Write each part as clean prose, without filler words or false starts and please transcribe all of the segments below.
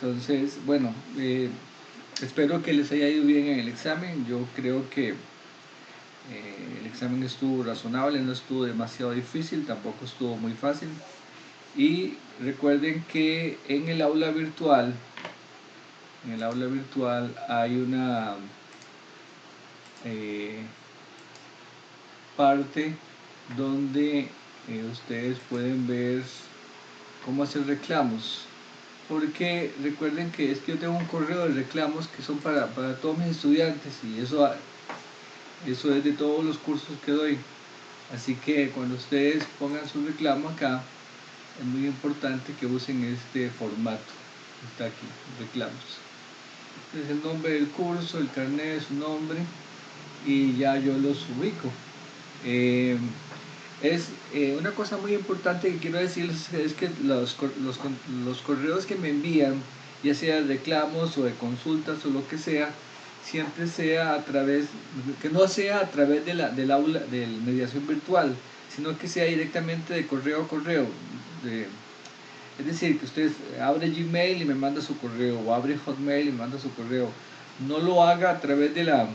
Entonces, bueno, espero que les haya ido bien en el examen. Yo creo que el examen estuvo razonable, no estuvo demasiado difícil, tampoco estuvo muy fácil. Y recuerden que en el aula virtual hay una parte donde ustedes pueden ver cómo hacer reclamos. Porque recuerden que es que yo tengo un correo de reclamos que son para todos mis estudiantes y eso es de todos los cursos que doy. Así que cuando ustedes pongan su reclamo acá, es muy importante que usen este formato que está aquí, reclamos. Es el nombre del curso, el carnet de su nombre y ya yo los ubico. Una cosa muy importante que quiero decirles es que los correos que me envían, ya sea de reclamos o de consultas o lo que sea, siempre sea que no sea a través del aula, de mediación virtual, sino que sea directamente de correo a correo. Es decir, que usted abre Gmail y me manda su correo, o abre Hotmail y me manda su correo. No lo haga a través de la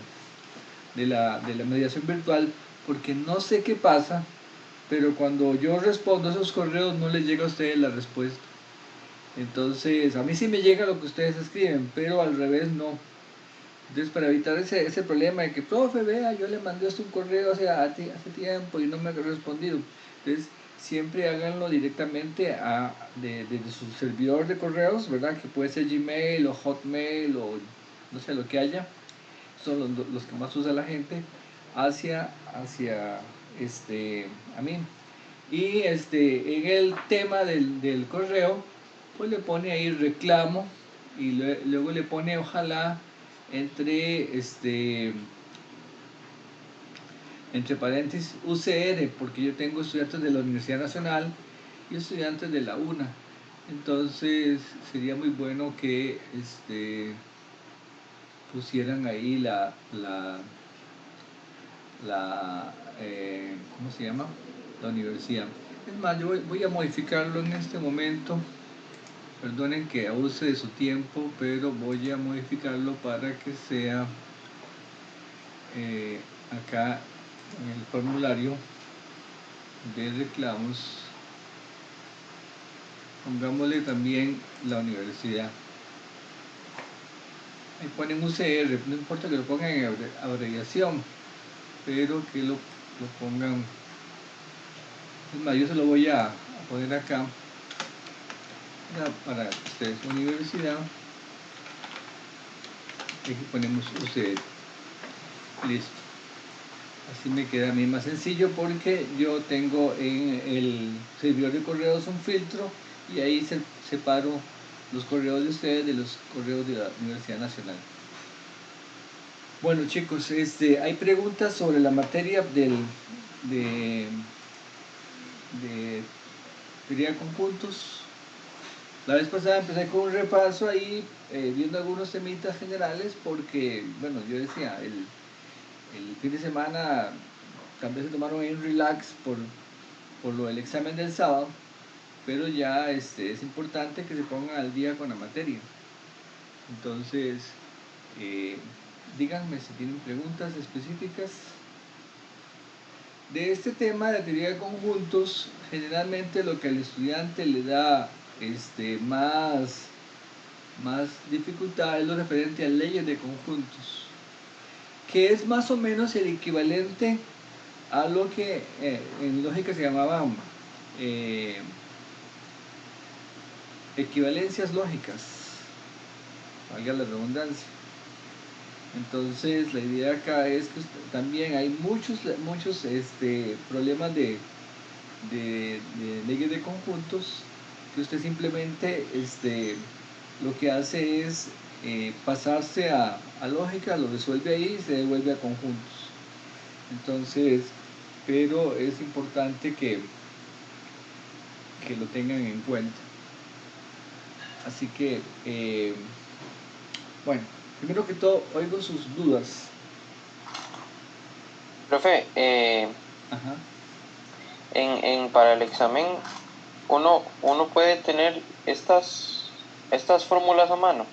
mediación virtual, porque no sé qué pasa, pero cuando yo respondo a esos correos no les llega a ustedes la respuesta. Entonces, a mí sí me llega lo que ustedes escriben, pero al revés no. Entonces, para evitar ese problema de que, profe, vea, yo le mandé un correo hace tiempo y no me ha respondido. Entonces, siempre háganlo directamente desde su servidor de correos, ¿verdad? Que puede ser Gmail o Hotmail o no sé lo que haya. Son los que más usa la gente hacia a mí. Y en el tema del correo, pues le pone ahí reclamo y luego le pone ojalá entre paréntesis UCR, porque yo tengo estudiantes de la Universidad Nacional y estudiantes de la UNA. Entonces sería muy bueno que pusieran ahí ¿cómo se llama? La universidad. Es más, yo voy a modificarlo en este momento. Perdonen que abuse de su tiempo, pero voy a modificarlo para que sea acá en el formulario de reclamos. Pongámosle también la universidad. Ahí ponen UCR, no importa que lo pongan en abreviación, pero que lo pongan. Es más, yo se lo voy a poner acá para ustedes, universidad. Aquí ponemos UCR. Listo. Así me queda a mí más sencillo porque yo tengo en el servidor de correos un filtro y ahí separo los correos de ustedes de los correos de la Universidad Nacional. Bueno chicos, hay preguntas sobre la materia de teoría de conjuntos. La vez pasada empecé con un repaso ahí, viendo algunos temitas generales porque, bueno, yo decía, el fin de semana tal vez se tomaron ahí un relax por lo del examen del sábado, pero ya es importante que se pongan al día con la materia. Entonces, díganme si tienen preguntas específicas. De este tema de teoría de conjuntos, generalmente lo que al estudiante le da más dificultad es lo referente a leyes de conjuntos, que es más o menos el equivalente a lo que en lógica se llamaba equivalencias lógicas, valga la redundancia. Entonces la idea acá es que también hay muchos problemas de leyes de conjuntos que usted simplemente lo que hace es pasarse a lógica, lo resuelve ahí y se devuelve a conjuntos. Entonces, pero es importante que lo tengan en cuenta. Así que, bueno, primero que todo, oigo sus dudas. Profe, Ajá. para el examen uno puede tener estas estas fórmulas a mano.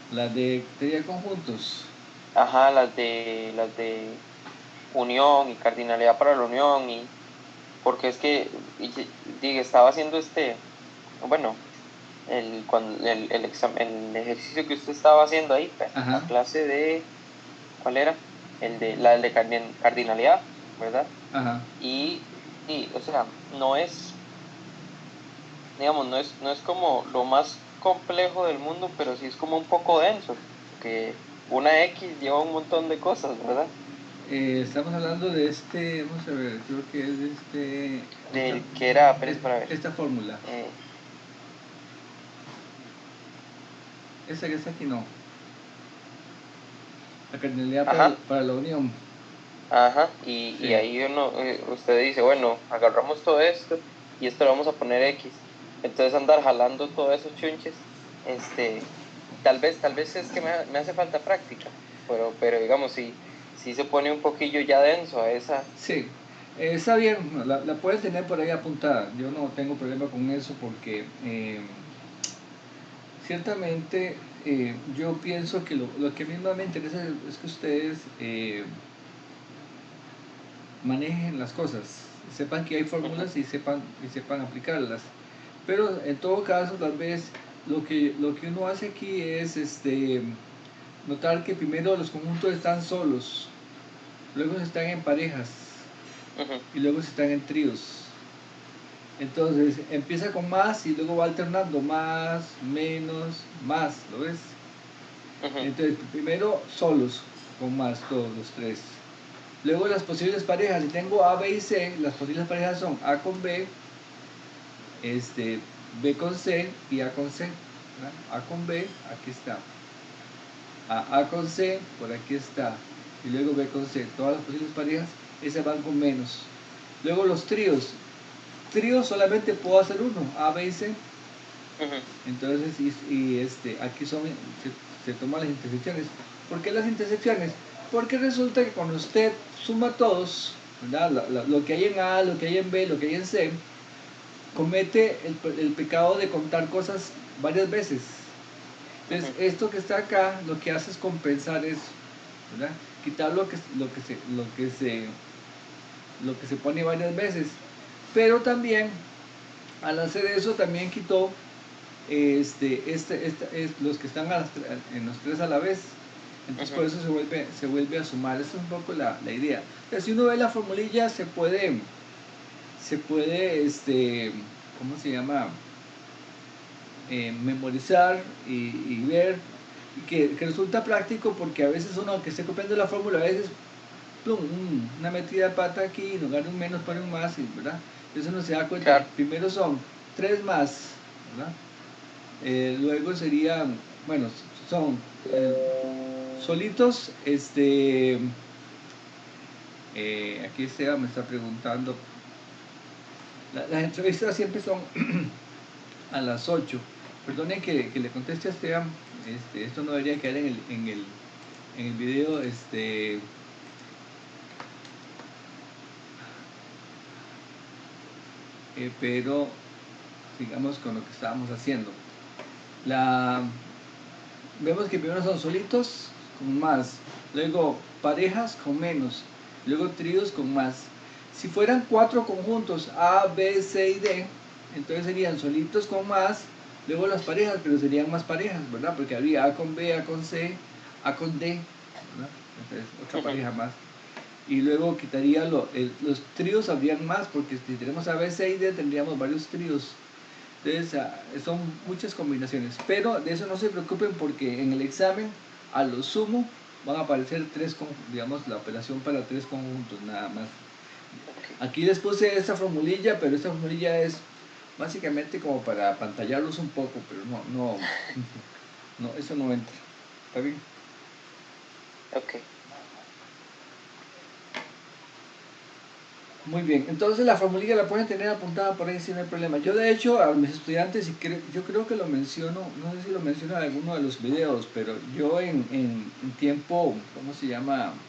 Las de teoría de conjuntos. Ajá, las de unión y cardinalidad para la unión, y porque es que estaba haciendo bueno, el ejercicio que usted estaba haciendo ahí, la Ajá, clase de, ¿cuál era? La de cardinalidad, ¿verdad? ajá. Y, o sea, no es, digamos, no es como lo más complejo del mundo, pero sí es como un poco denso, porque una X lleva un montón de cosas, ¿verdad? Estamos hablando de vamos a ver, creo que es esta, Del que era, pero es para ver. esta fórmula. eh, Esta que está aquí no. La cardinalidad ajá, para la unión. ajá, y Sí. ahí usted dice, bueno, agarramos todo esto y esto le vamos a poner X. Entonces andar jalando todos esos chunches, este, tal vez es que me hace falta práctica, pero digamos, si se pone un poquillo ya denso a esa. Sí, está bien, la puedes tener por ahí apuntada. Yo no tengo problema con eso porque ciertamente yo pienso que lo que a mí más me interesa es que ustedes manejen las cosas, sepan que hay Ujú, fórmulas y sepan aplicarlas. Pero en todo caso, tal vez lo que uno hace aquí es notar que primero los conjuntos están solos, luego están en parejas ujú, y luego están en tríos. Entonces empieza con más y luego va alternando más, menos, más, ¿lo ves? ujú, Entonces primero solos, con más, todos los tres. Luego las posibles parejas, si tengo A, B y C, las posibles parejas son A con B, B con C y A con C. ¿Verdad? A con B, aquí está. A con C, por aquí está. Y luego B con C. Todas las posibles parejas, esas van con menos. Luego los tríos. Tríos solamente puedo hacer uno, A, B y C. ujú, Entonces, aquí se toman las intersecciones. ¿Por qué las intersecciones? Porque resulta que cuando usted suma todos, ¿verdad? Lo que hay en A, lo que hay en B, lo que hay en C, comete el pecado de contar cosas varias veces. Entonces, ujú, esto que está acá, lo que hace es compensar eso, ¿verdad? Quitar lo que se pone varias veces. Pero también, al hacer eso, también quitó los que están en los tres a la vez. Entonces ujú. por eso se vuelve a sumar. Esa es un poco la idea. Entonces, si uno ve la formulilla, se puede, ¿cómo se llama? Memorizar y ver. Y que resulta práctico porque a veces uno que esté copiando la fórmula, a veces plum, una metida de pata aquí, en lugar de un menos pone un más, ¿verdad? Entonces uno se da cuenta que Claro, primero son tres más, ¿verdad? Luego serían, bueno, son solitos, aquí Esteban me está preguntando, las entrevistas siempre son a las 8. Perdone que le conteste a Esteban, esto no debería quedar en el video, pero sigamos con lo que estábamos haciendo. La, Vemos que primero son solitos con más, luego parejas con menos, luego tríos con más. Si fueran cuatro conjuntos A, B, C y D, entonces serían solitos con más, luego las parejas, pero serían más parejas, ¿verdad? Porque habría A con B, A con C, A con D, ¿verdad? Entonces otra ujú, pareja más. Y luego quitaría los tríos, habrían más, porque si tenemos A, B, C y D tendríamos varios tríos. Entonces, son muchas combinaciones, pero de eso no se preocupen porque en el examen, a lo sumo, van a aparecer digamos, la operación para tres conjuntos nada más. ok. Aquí les puse esta formulilla, pero esta formulilla es básicamente como para pantallarlos un poco, pero no, no, no, eso no entra. ¿Está bien? Ok. Muy bien, entonces la formulilla la pueden tener apuntada por ahí sin no hay problema. Yo de hecho a mis estudiantes, yo creo que lo menciono, no sé si lo menciono en alguno de los videos, pero yo en tiempo, ¿cómo se llama?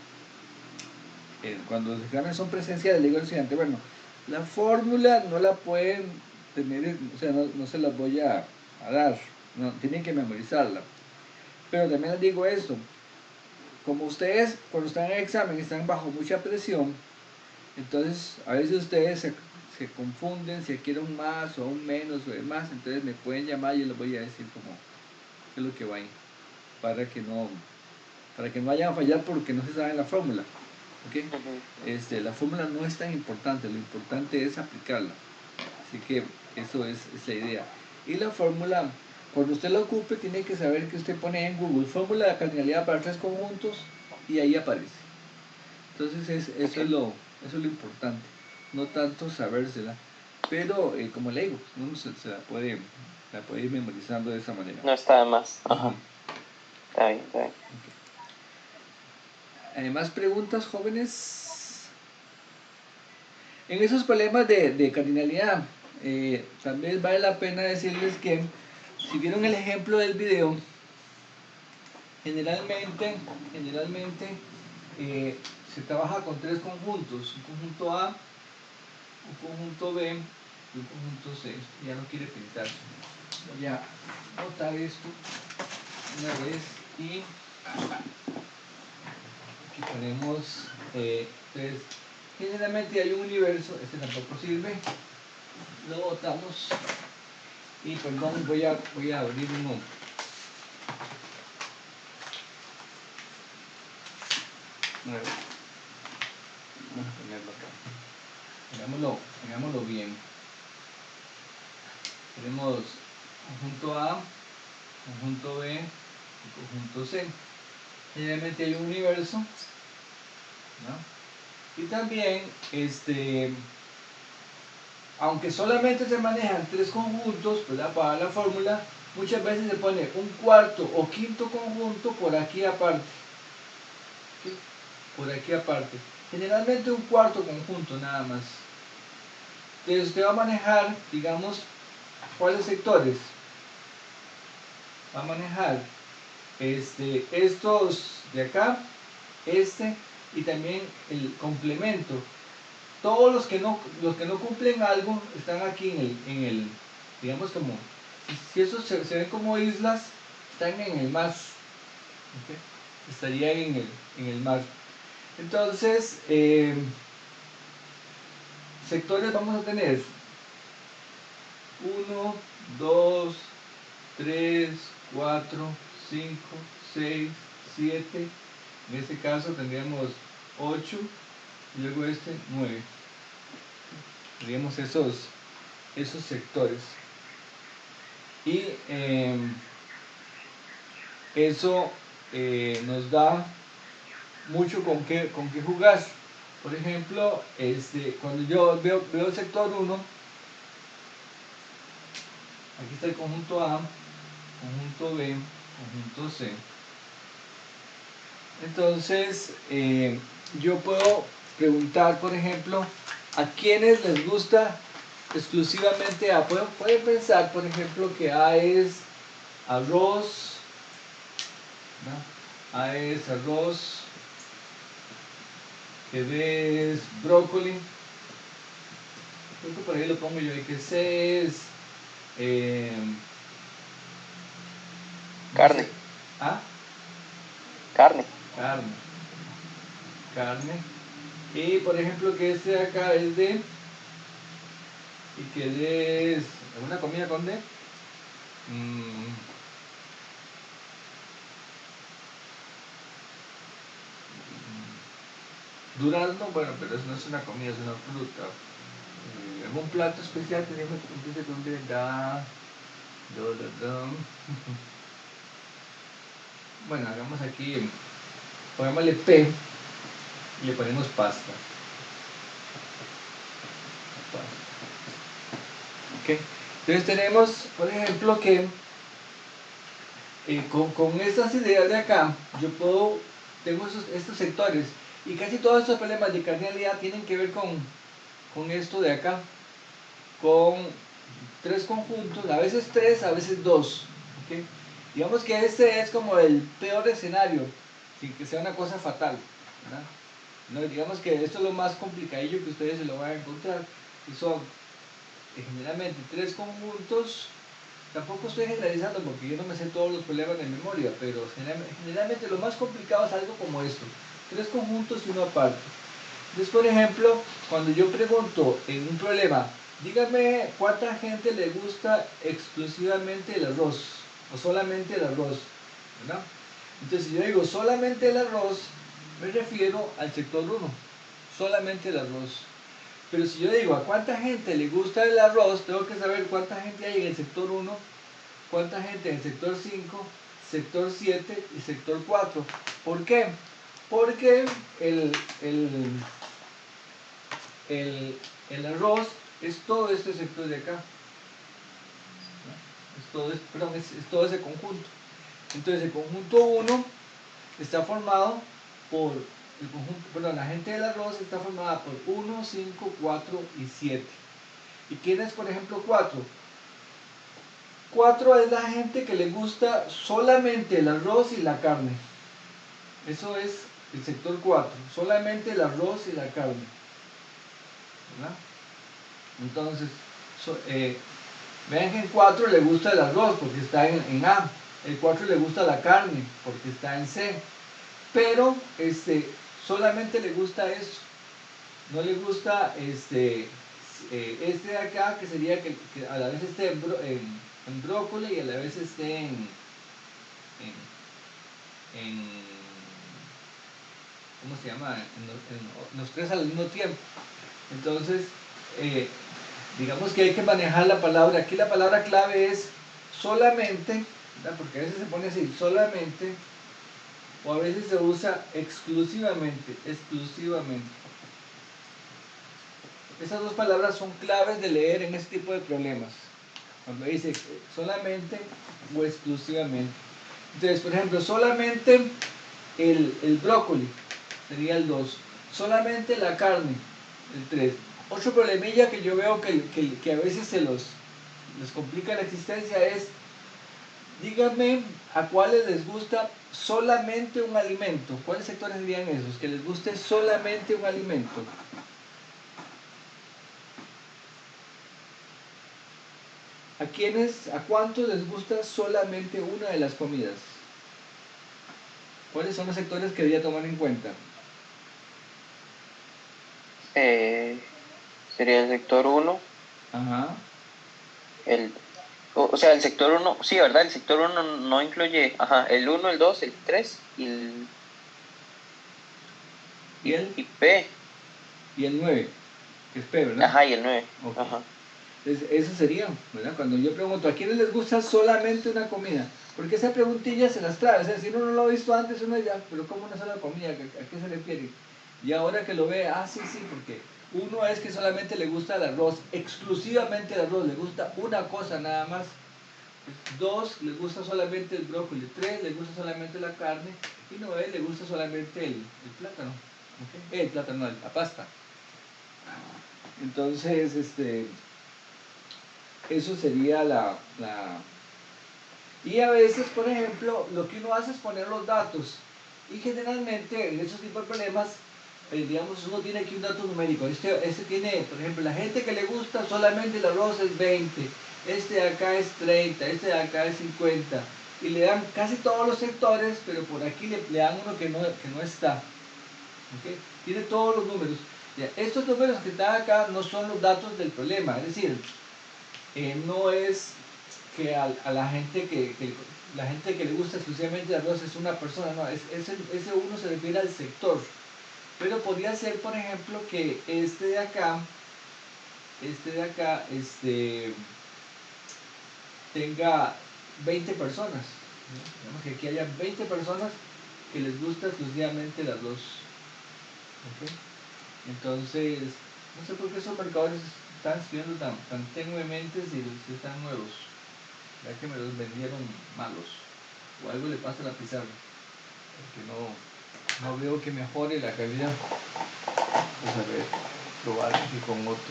Cuando los exámenes son presenciales, le digo al estudiante, bueno, la fórmula no la pueden tener, o sea, no se las voy a dar. no, tienen que memorizarla. Pero también les digo esto, como ustedes cuando están en el examen están bajo mucha presión, entonces a veces ustedes se confunden si quieren un más o un menos o demás, entonces me pueden llamar y yo les voy a decir como qué es lo que va ahí, para que no vayan a fallar porque no se sabe la fórmula. ¿Okay? La fórmula no es tan importante, lo importante es aplicarla. Así que eso es la idea. Y la fórmula, cuando usted la ocupe, tiene que saber que usted pone en Google fórmula de cardinalidad para tres conjuntos y ahí aparece. Entonces eso es lo importante, no tanto sabérsela. Pero como le digo, uno se la puede ir memorizando de esa manera. No está de más. Ajá. Está bien, está bien. Okay. ¿Más preguntas, jóvenes? En esos problemas de cardinalidad, también vale la pena decirles que si vieron el ejemplo del video, generalmente se trabaja con tres conjuntos, un conjunto A, un conjunto B y un conjunto C. Ya no quiere pintar. Voy a botar esto una vez y aquí ponemos tres. Generalmente hay un universo, este tampoco sirve, lo botamos y perdón, voy a abrir uno. Nuevo. Vamos a ponerlo acá. Hagámoslo bien. Tenemos conjunto A, conjunto B y conjunto C. Generalmente hay un universo, ¿no? Y también, aunque solamente se manejan tres conjuntos, ¿verdad? Para la fórmula, muchas veces se pone un cuarto o quinto conjunto por aquí aparte. ¿Sí? Por aquí aparte. Generalmente un cuarto conjunto nada más. Entonces usted va a manejar, digamos, ¿cuáles sectores? Va a manejar estos de acá, y también el complemento. Todos los que no cumplen algo están aquí en el digamos como, si esos se ven como islas, están en el mar. ¿Okay? Estarían en el mar. Entonces, sectores vamos a tener 1, 2, 3, 4, 5, 6, 7. En este caso tendríamos 8 y luego 9. Tendríamos esos sectores. Y eso nos da mucho con qué jugar. Por ejemplo, cuando yo veo el sector 1, aquí está el conjunto A, conjunto B, conjunto C. Entonces, yo puedo preguntar, por ejemplo, a quienes les gusta exclusivamente A. Pueden pensar, por ejemplo, que A es arroz, ¿no? A es arroz, que B es brócoli. Creo que por ahí lo pongo yo, y que C es carne. No sé. ¿Ah? Carne. Y por ejemplo que este de acá es D, y que D es alguna comida con D. Durazno, bueno, pero eso no es una comida, es una fruta. Algún plato especial que empiece con D, da. Bueno, hagamos aquí, pongámosle P y le ponemos pasta. Okay. Entonces tenemos, por ejemplo, que con estas ideas de acá, yo tengo estos sectores, y casi todos estos problemas de cardinalidad tienen que ver con esto de acá, con tres conjuntos, a veces tres, a veces dos. ¿Okay? Digamos que este es como el peor escenario, sin que sea una cosa fatal, ¿verdad? No, digamos que esto es lo más complicadillo que ustedes se lo van a encontrar, y son generalmente tres conjuntos, tampoco estoy generalizando porque yo no me sé todos los problemas de memoria, pero generalmente lo más complicado es algo como esto, 3 conjuntos y uno aparte. Entonces, por ejemplo, cuando yo pregunto en un problema, dígame cuánta gente le gusta exclusivamente el arroz o solamente el arroz, ¿verdad? Entonces, si yo digo solamente el arroz, me refiero al sector 1, solamente el arroz. Pero si yo digo a cuánta gente le gusta el arroz, tengo que saber cuánta gente hay en el sector 1, cuánta gente en el sector 5, sector 7 y sector 4. ¿Por qué? Porque el arroz es todo este sector de acá. Es todo ese conjunto. Entonces el conjunto 1 está formado por la gente del arroz está formada por 1, 5, 4 y 7. ¿Y quién es, por ejemplo, 4? 4 es la gente que le gusta solamente el arroz y la carne. Eso es el sector 4, solamente el arroz y la carne. ¿Verdad? Entonces, vean que el 4 le gusta el arroz porque está en A. El 4 le gusta la carne porque está en C. Pero solamente le gusta eso. No le gusta este de acá, que sería que a la vez esté en brócoli y a la vez esté en ¿cómo se llama? En los 3 al mismo tiempo. Entonces, digamos que hay que manejar la palabra. Aquí la palabra clave es solamente, ¿verdad? Porque a veces se pone así, solamente, o a veces se usa exclusivamente. Esas dos palabras son claves de leer en este tipo de problemas. Cuando dice solamente o exclusivamente. Entonces, por ejemplo, solamente el brócoli sería el 2. Solamente la carne, el 3. Otro problemilla que yo veo que a veces les complica la existencia es, díganme a cuáles les gusta solamente un alimento. ¿Cuáles sectores serían esos? Que les guste solamente un alimento. ¿A cuántos les gusta solamente una de las comidas? ¿Cuáles son los sectores que debería tomar en cuenta? Sería el sector 1. Ajá. O sea, el sector 1, sí, ¿verdad? El sector 1 no incluye, el 1, el 2, el 3 y P. Y el 9, que es P, ¿verdad? Ajá, y el 9. Okay. Ajá. Entonces, eso sería, ¿verdad? Cuando yo pregunto, ¿a quiénes les gusta solamente una comida? Porque esa preguntilla se las trae. O sea, si uno no lo ha visto antes, uno ya, pero ¿cómo una sola comida? ¿A qué se refiere? Y ahora que lo ve, sí, porque uno es que solamente le gusta el arroz, exclusivamente el arroz, le gusta una cosa nada más. 2, le gusta solamente el brócoli. 3, le gusta solamente la carne. Y 9, le gusta solamente el plátano. ¿Okay? El plátano, no, la pasta. Entonces, eso sería Y a veces, por ejemplo, lo que uno hace es poner los datos. Y generalmente en esos tipos de problemas, digamos, uno tiene aquí un dato numérico. Este tiene, por ejemplo, la gente que le gusta solamente el arroz es 20. Este de acá es 30, este de acá es 50. Y le dan casi todos los sectores, pero por aquí le dan uno que no está. ¿Okay? Tiene todos los números. Ya, estos números que están acá no son los datos del problema. Es decir, no es que a la gente la gente que le gusta exclusivamente el arroz es una persona, no, ese uno se refiere al sector. Pero podría ser, por ejemplo, que este de acá, tenga 20 personas. ¿No? Digamos que aquí haya 20 personas que les gusta exclusivamente el arroz. ¿Okay? Entonces, no sé por qué esos marcadores están escribiendo tan tenuemente si están nuevos. Ya que me los vendieron malos. O algo le pasa a la pizarra. Porque no veo que mejore la calidad. Pues a ver, probar aquí con otro.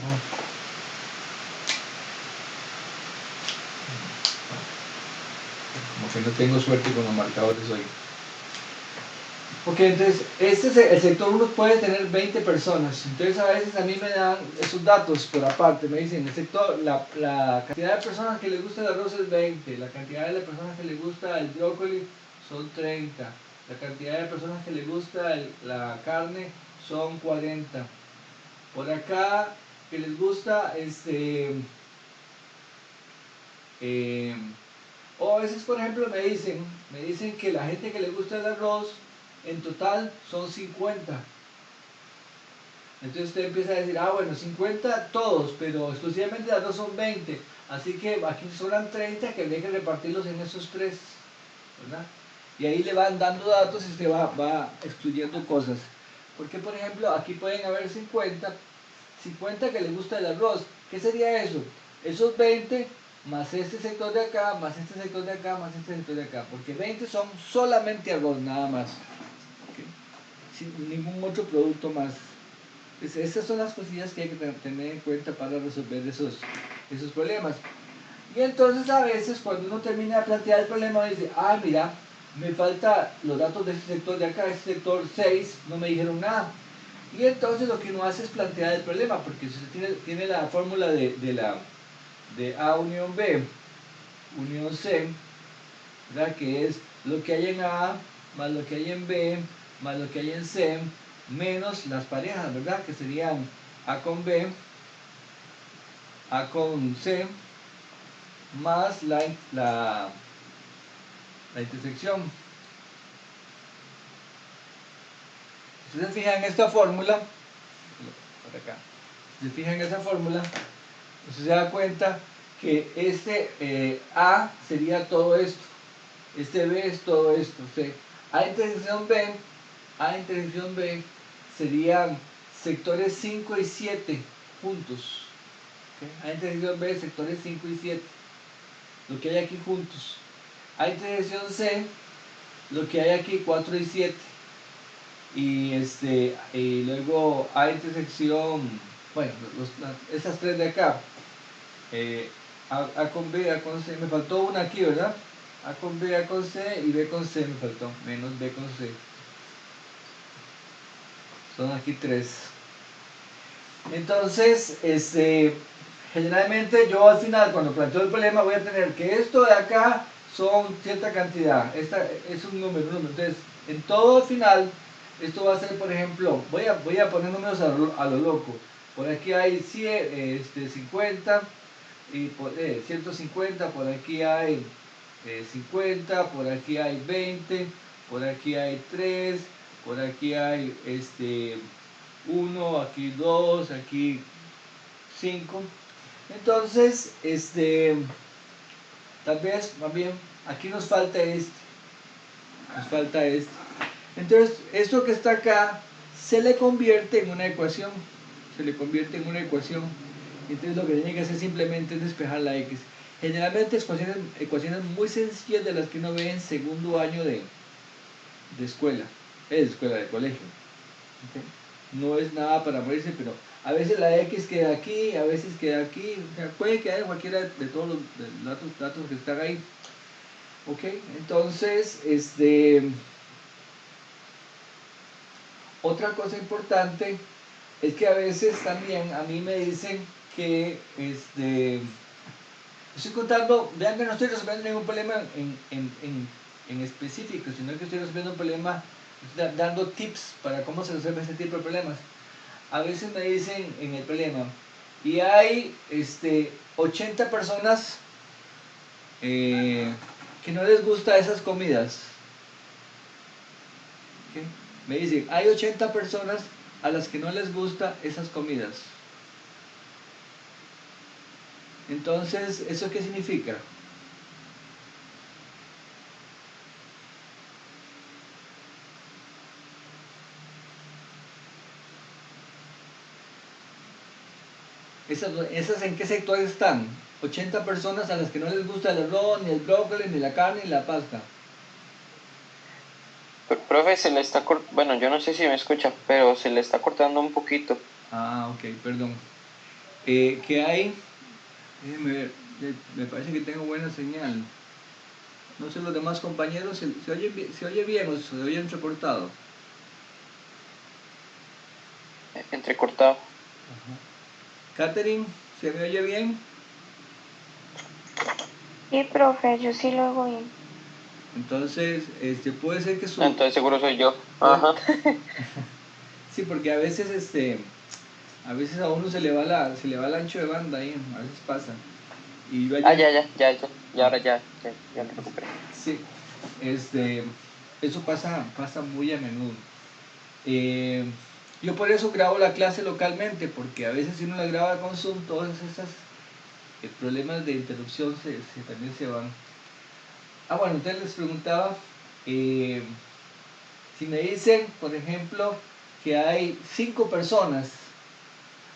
Como que no tengo suerte con los marcadores hoy. Ok, entonces, este es el sector 1 puede tener 20 personas. Entonces, a veces a mí me dan esos datos por aparte. Me dicen, el sector, la cantidad de personas que les gusta el arroz es 20. La cantidad de personas que les gusta el brócoli son 30. La cantidad de personas que les gusta la carne son 40. Por acá, que les gusta, o a veces, por ejemplo, me dicen que la gente que le gusta el arroz, en total son 50. Entonces usted empieza a decir, bueno, 50 todos, pero exclusivamente de arroz son 20. Así que aquí sobran 30 que habría que repartirlos en esos tres, ¿verdad? Y ahí le van dando datos y usted va excluyendo cosas. Porque, por ejemplo, aquí pueden haber 50 que les gusta el arroz. ¿Qué sería eso? Esos 20 más este sector de acá, más este sector de acá, más este sector de acá. Porque 20 son solamente arroz, nada más. ¿Okay? Sin ningún otro producto más. Esas son las cosillas que hay que tener en cuenta para resolver esos problemas. Y entonces a veces cuando uno termina de plantear el problema dice, mira, me falta los datos de este sector de acá, este sector 6, no me dijeron nada. Y entonces lo que uno hace es plantear el problema, porque si usted tiene la fórmula de A unión B, unión C, ¿verdad? Que es lo que hay en A, más lo que hay en B, más lo que hay en C, menos las parejas, ¿verdad? Que serían A con B, A con C, más la intersección. Si se fijan en esta fórmula, por acá, si se fijan en esa fórmula, usted se da cuenta que este A sería todo esto, este B es todo esto. A intersección B serían sectores 5 y 7 juntos. ¿Okay? A intersección B, sectores 5 y 7, lo que hay aquí juntos. A intersección C, lo que hay aquí 4 y 7. Y luego A intersección, bueno, esas tres de acá, A con B, A con C, me faltó una aquí, ¿verdad? A con B, A con C y B con C me faltó, menos B con C. Son aquí tres. Entonces, generalmente yo al final, cuando planteo el problema, voy a tener que esto de acá son cierta cantidad. Esta es un número. Entonces, en todo al final, esto va a ser, por ejemplo, voy a poner números a lo loco. Por aquí hay 50 y 150, por aquí hay 50, por aquí hay 20, por aquí hay 3, por aquí hay 1, aquí 2, aquí 5. Entonces, tal vez, más bien, aquí nos falta nos falta este. Entonces, esto que está acá se le convierte en una ecuación, Entonces lo que tiene que hacer simplemente es despejar la X. Generalmente ecuaciones muy sencillas de las que uno ve en segundo año de escuela, de colegio. ¿Okay? No es nada para morirse, pero a veces la X queda aquí, a veces queda aquí, o sea, puede quedar en cualquiera de todos los datos que están ahí. Ok, entonces, otra cosa importante es que a veces también a mí me dicen que, estoy contando, vean que no estoy resolviendo ningún problema en específico, sino que estoy resolviendo un problema, dando tips para cómo se resuelve este tipo de problemas. A veces me dicen en el problema, y hay 80 personas que no les gusta esas comidas. ¿Okay? Me dicen, hay 80 personas a las que no les gusta esas comidas. Entonces, ¿eso qué significa? ¿Esas en qué sector están? 80 personas a las que no les gusta el arroz, ni el brócoli, ni la carne, ni la pasta. Profe, se le está bueno, yo no sé si me escucha, pero se le está cortando un poquito. Ok, perdón. ¿Qué hay? Déjenme ver, me parece que tengo buena señal. No sé los demás compañeros, ¿se oye bien o se oye entrecortado? entrecortado. Ajá. Catherine, ¿se me oye bien? Sí, profe, yo sí lo hago bien. Entonces, puede ser que Entonces seguro soy yo. puede- Ajá. sí, porque a veces a uno se le va el ancho de banda ahí, a veces pasa. Y yo Ah, ayer, ya, ahora ya eh, lo recuperé. sí, este, eso pasa muy a menudo. Eh, yo por eso grabo la clase localmente, porque a veces si uno la graba con Zoom, todas esas problemas de interrupción también se van. Ah, bueno, entonces les preguntaba, eh, si me dicen, por ejemplo, que hay 5 personas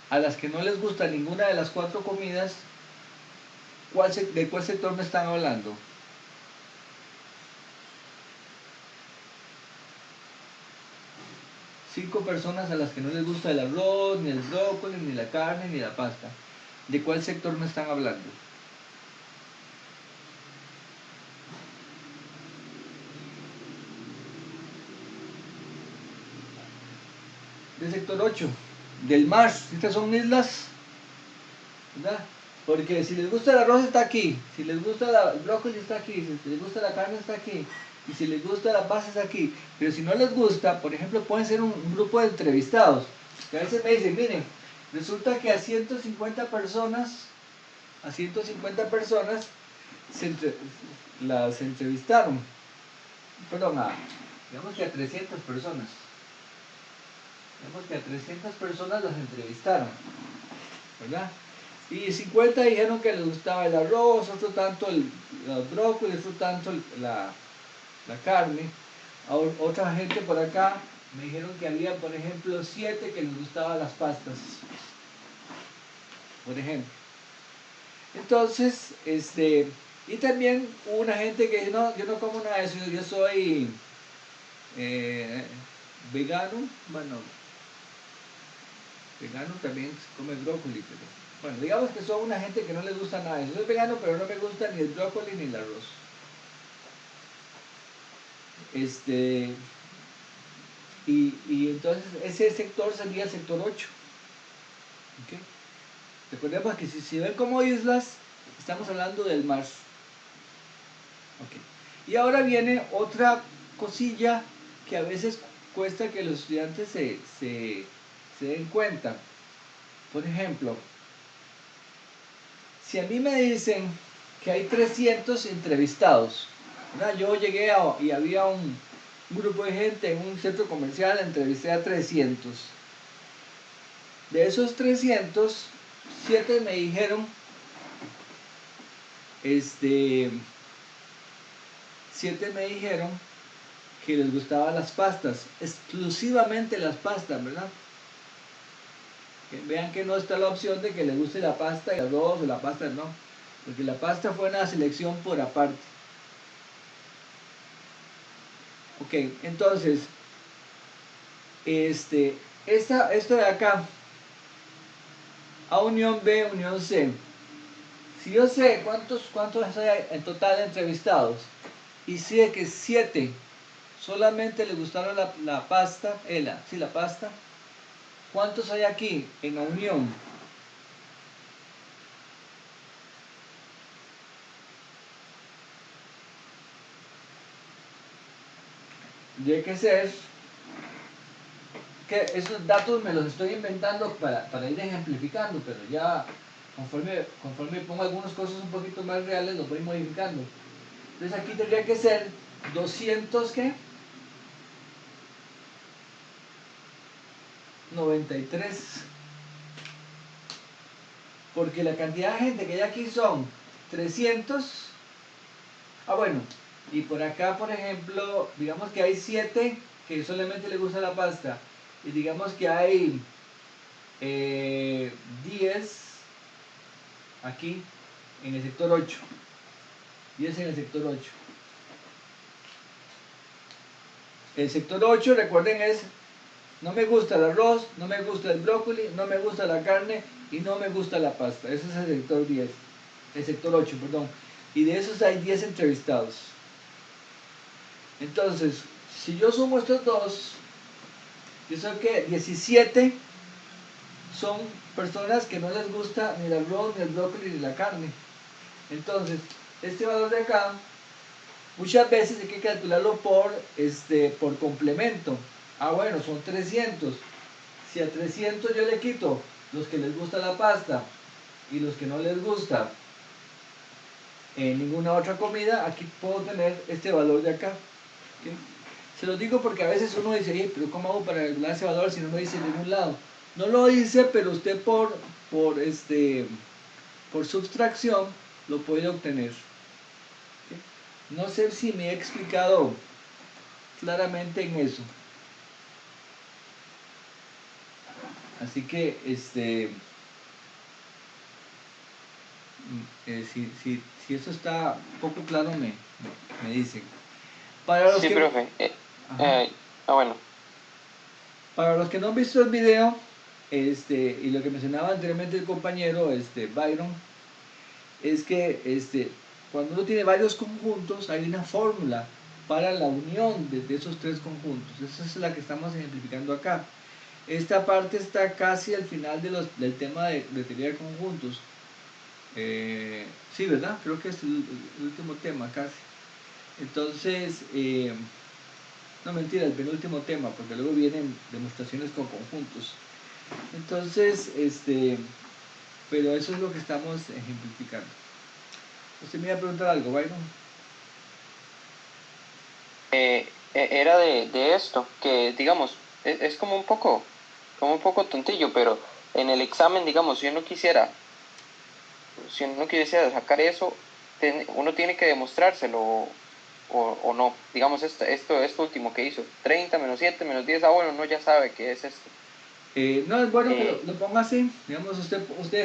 a las que no les gusta ninguna de las 4 comidas, ¿de cuál sector me están hablando? Cinco personas a las que no les gusta el arroz, ni el brócoli, ni la carne, ni la pasta. ¿De cuál sector me están hablando? Del sector 8, del mar. Estas son islas, ¿verdad? Porque si les gusta el arroz está aquí, si les gusta el brócoli está aquí, si les gusta la carne está aquí, y si les gusta la pasta está aquí. Pero si no les gusta, por ejemplo, pueden ser un grupo de entrevistados, que a veces me dicen, miren, resulta que a 150 personas las entrevistaron, perdón, digamos que a 300 personas, las entrevistaron, ¿verdad? Y 50 dijeron que les gustaba el arroz, otro tanto los brócolis, otro tanto la carne. Otra gente por acá me dijeron que había, por ejemplo, 7 que les gustaban las pastas, por ejemplo. Entonces, y también hubo una gente que dijo, no, yo no como nada de eso, yo soy vegano, bueno, vegano también se come brócoli, pero bueno, digamos que son una gente que no les gusta nada de eso. Soy vegano, pero no me gusta ni el brócoli ni el arroz. Y entonces ese sector sería el sector 8. ¿Okay? Recordemos que si ven como islas, estamos hablando del mar. Okay. Y ahora viene otra cosilla que a veces cuesta que los estudiantes se den cuenta. Por ejemplo, si a mí me dicen que hay 300 entrevistados, ¿verdad? Yo llegué y había un grupo de gente en un centro comercial, entrevisté a 300. De esos 300, 7 me dijeron, 7 me dijeron que les gustaban las pastas, exclusivamente las pastas, ¿verdad? Que vean que no está la opción de que les guste la pasta y el arroz o la pasta no, porque la pasta fue una selección por aparte. Ok, entonces, esto de acá, A unión B, unión C. Si yo sé cuántos hay en total entrevistados y sé que 7 solamente les gustaron la pasta, la pasta, ¿cuántos hay aquí en la unión? Tiene que ser que esos datos me los estoy inventando para ir ejemplificando, pero ya conforme pongo algunas cosas un poquito más reales, los voy modificando. Entonces aquí tendría que ser 200, ¿qué? 93. Porque la cantidad de gente que hay aquí son 300. Ah, bueno, y por acá, por ejemplo, digamos que hay 7 que solamente les gusta la pasta. Y digamos que hay 10 aquí en el sector 8. 10 en el sector 8. El sector 8, recuerden, no me gusta el arroz, no me gusta el brócoli, no me gusta la carne y no me gusta la pasta. Ese es el sector 10. El sector 8, perdón. Y de esos hay 10 entrevistados. Entonces, si yo sumo estos dos, yo sé que 17 son personas que no les gusta ni el arroz, ni el brócoli, ni la carne. Entonces, este valor de acá, muchas veces hay que calcularlo por complemento. Ah, bueno, son 300. Si a 300 yo le quito los que les gusta la pasta y los que no les gusta ninguna otra comida, aquí puedo tener este valor de acá. ¿Okay? Se lo digo porque a veces uno dice, pero ¿cómo hago para calcular ese valor si no lo dice en ningún lado? No lo hice, pero usted por subtracción lo puede obtener. ¿Okay? No sé si me he explicado claramente en eso. Así que, si eso está poco claro, me dicen. Para los Sí, que, profe. ajá. Bueno. Para los que no han visto el video, y lo que mencionaba anteriormente el compañero, Byron, es que cuando uno tiene varios conjuntos, hay una fórmula para la unión de esos tres conjuntos. Esa es la que estamos ejemplificando acá. Esta parte está casi al final del tema de teoría de conjuntos. Sí, ¿verdad? Creo que es el último tema casi. Entonces, no mentira, el penúltimo tema, porque luego vienen demostraciones con conjuntos. Entonces, pero eso es lo que estamos ejemplificando. Usted me iba a preguntar algo, Byron. Era de esto, que digamos, es como un poco tontillo, pero en el examen, digamos, si uno quisiera sacar eso, uno tiene que demostrárselo o no. Digamos, esto último que hizo, 30 menos 7 menos 10, bueno, uno ya sabe que es esto. No es bueno que Eh, lo ponga así. Digamos, usted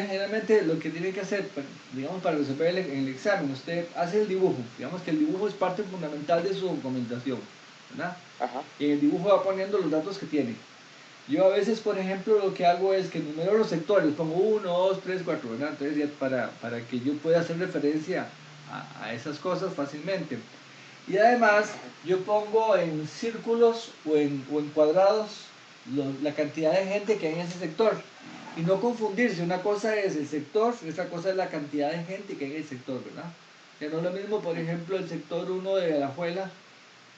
generalmente lo que tiene que hacer, digamos, para resolver en el examen, usted hace el dibujo. Digamos que el dibujo es parte fundamental de su documentación, ¿verdad? ajá, Y en el dibujo va poniendo los datos que tiene. Yo a veces, por ejemplo, lo que hago es que numero los sectores, pongo 1, 2, 3, 4, ¿verdad? Entonces, ya para que yo pueda hacer referencia a esas cosas fácilmente. Y además, yo pongo en círculos o en cuadrados la cantidad de gente que hay en ese sector. Y no confundirse, una cosa es el sector y otra cosa es la cantidad de gente que hay en el sector, ¿verdad? Que no es lo mismo, por ejemplo, el sector 1 de Alajuela,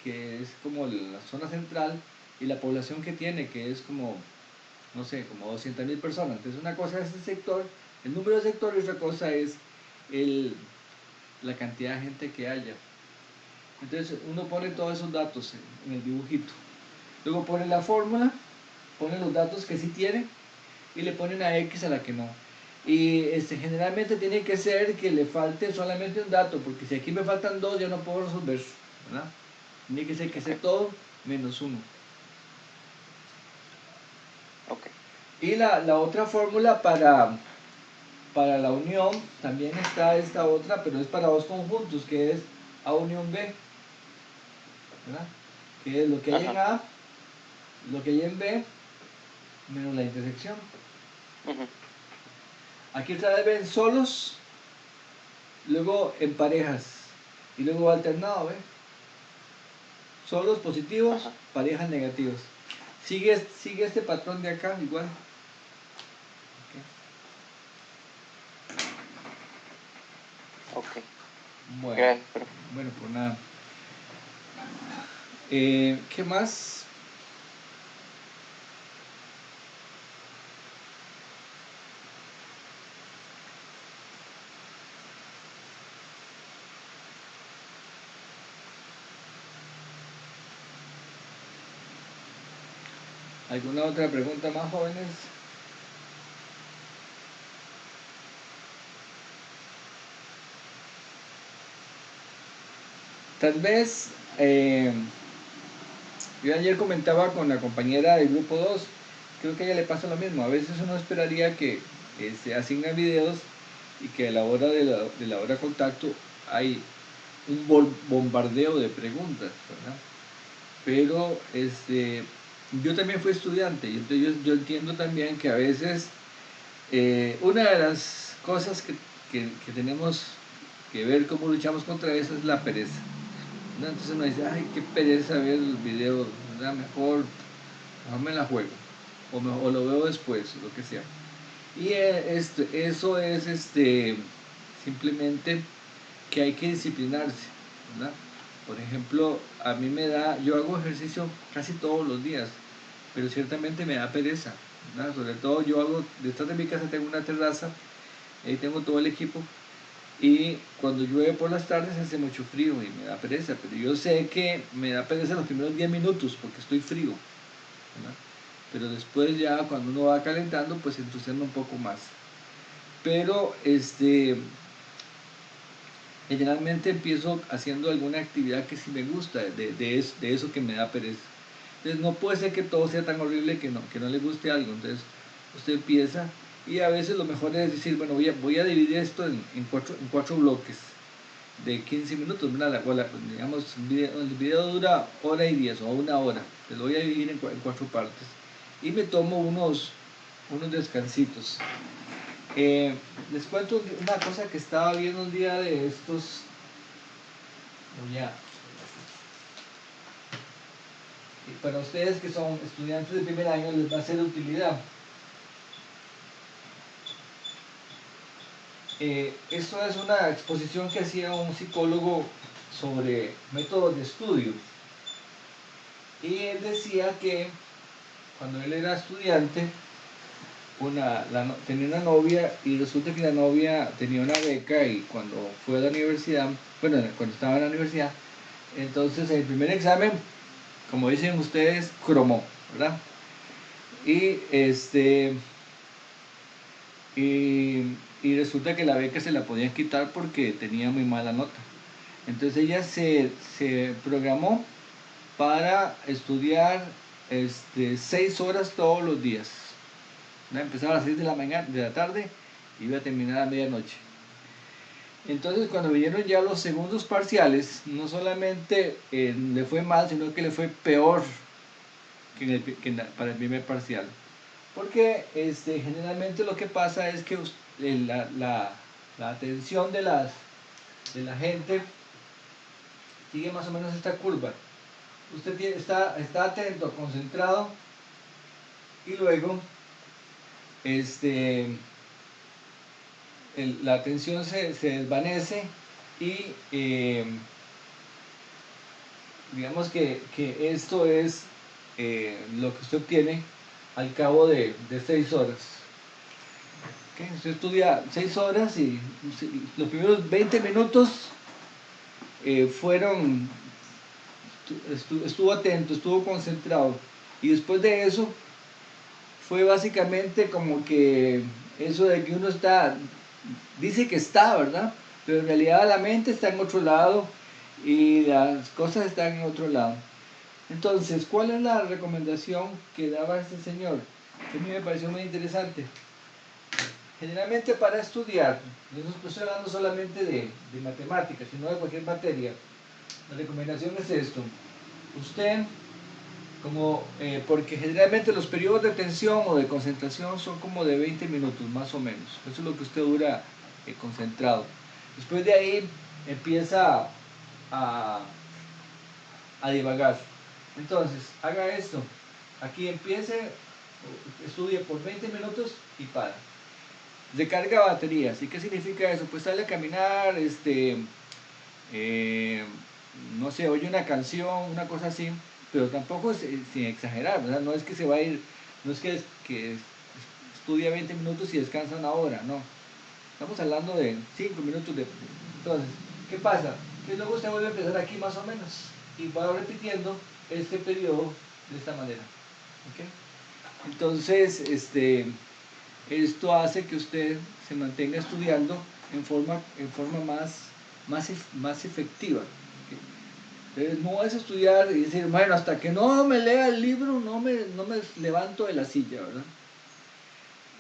que es como la zona central, y la población que tiene, que es como, no sé, como 200.000 personas. Entonces una cosa es el sector, el número de sector, y otra cosa es la cantidad de gente que haya. Entonces uno pone todos esos datos en el dibujito. Luego pone la fórmula, pone los datos que sí tiene y le pone una X a la que no. Y generalmente tiene que ser que le falte solamente un dato, porque si aquí me faltan dos, ya no puedo resolver, ¿verdad? Tiene que ser que sé ok, todo menos uno. ok. Y la otra fórmula para la unión, también está esta otra, pero es para dos conjuntos, que es A unión B, ¿verdad? Que es lo que hay en Ajá, A, lo que hay en B, menos la intersección. ujú, Aquí otra vez ven solos, luego en parejas, y luego alternado, ¿ves? Solos positivos, ajá, parejas negativos. Sigue este patrón de acá igual. ok. Bueno, Gracias, profe. bueno, pues nada. ¿Qué más? ¿Alguna otra pregunta más, jóvenes? Tal vez, yo ayer comentaba con la compañera del grupo 2, creo que a ella le pasa lo mismo. A veces uno esperaría que se asignan videos y que a la hora de la hora de contacto hay un bombardeo de preguntas, ¿verdad? Pero yo también fui estudiante y entonces yo entiendo también que a veces una de las cosas que tenemos que ver cómo luchamos contra eso es la pereza, ¿no? Entonces uno dice, ay, qué pereza ver el video, ¿verdad? Mejor me la juego o lo veo después, lo que sea. Y eso es simplemente que hay que disciplinarse, ¿verdad? Por ejemplo, a mí yo hago ejercicio casi todos los días, pero ciertamente me da pereza, ¿verdad? Sobre todo detrás de mi casa tengo una terraza, ahí tengo todo el equipo, y cuando llueve por las tardes hace mucho frío y me da pereza, pero yo sé que me da pereza los primeros 10 minutos porque estoy frío, ¿verdad? Pero después ya cuando uno va calentando pues se entusiasma un poco más. Pero generalmente empiezo haciendo alguna actividad que sí me gusta, de eso que me da pereza. Entonces no puede ser que todo sea tan horrible que no le guste algo. Entonces usted empieza y a veces lo mejor es decir, bueno, voy a dividir esto en cuatro bloques de 15 minutos, ¿verdad? Digamos, el video dura hora y 10 o una hora, lo voy a dividir en cuatro partes y me tomo unos descansitos. Les cuento una cosa que estaba viendo un día de estos. Y para ustedes que son estudiantes de primer año les va a ser de utilidad. Esto es una exposición que hacía un psicólogo sobre métodos de estudio. Y él decía que cuando él era estudiante, tenía una novia y resulta que la novia tenía una beca y cuando fue a la universidad, bueno, cuando estaba en la universidad, entonces el primer examen, como dicen ustedes, cromó, ¿verdad? Y y resulta que la beca se la podían quitar porque tenía muy mala nota. Entonces ella se programó para estudiar 6 horas todos los días. Empezaba a las 6 de la tarde y iba a terminar a medianoche. Entonces cuando vinieron ya los segundos parciales, no solamente le fue mal, sino que le fue peor para el primer parcial. Porque generalmente lo que pasa es que la atención de la gente sigue más o menos esta curva. Usted está atento, concentrado, y luego la atención se desvanece y digamos que esto es lo que usted obtiene al cabo de 6 horas. ¿Okay? Usted estudia 6 horas y los primeros 20 minutos estuvo atento, estuvo concentrado, y después de eso fue básicamente como que eso de que uno dice que está, ¿verdad? Pero en realidad la mente está en otro lado y las cosas están en otro lado. Entonces, ¿cuál es la recomendación que daba este señor? Que a mí me pareció muy interesante. Generalmente para estudiar, no estoy hablando solamente de matemáticas, sino de cualquier materia, la recomendación es esto. Usted, porque generalmente los periodos de atención o de concentración son como de 20 minutos más o menos. Eso es lo que usted dura concentrado. Después de ahí empieza a divagar. Entonces, haga esto. Aquí empiece, estudie por 20 minutos y para. Recarga baterías. ¿Y qué significa eso? Pues sale a caminar, no sé, oye una canción, una cosa así, pero tampoco sin exagerar, ¿verdad? No es que se va a ir, no es que estudia 20 minutos y descansa una hora, no. Estamos hablando de 5 minutos de. Entonces, ¿qué pasa? Que luego usted vuelve a empezar aquí más o menos y va repitiendo este periodo de esta manera. ¿Okay? Entonces, esto hace que usted se mantenga estudiando en forma más efectiva. ¿Okay? Entonces, no es estudiar y decir, bueno, hasta que no me lea el libro no me levanto de la silla, ¿verdad?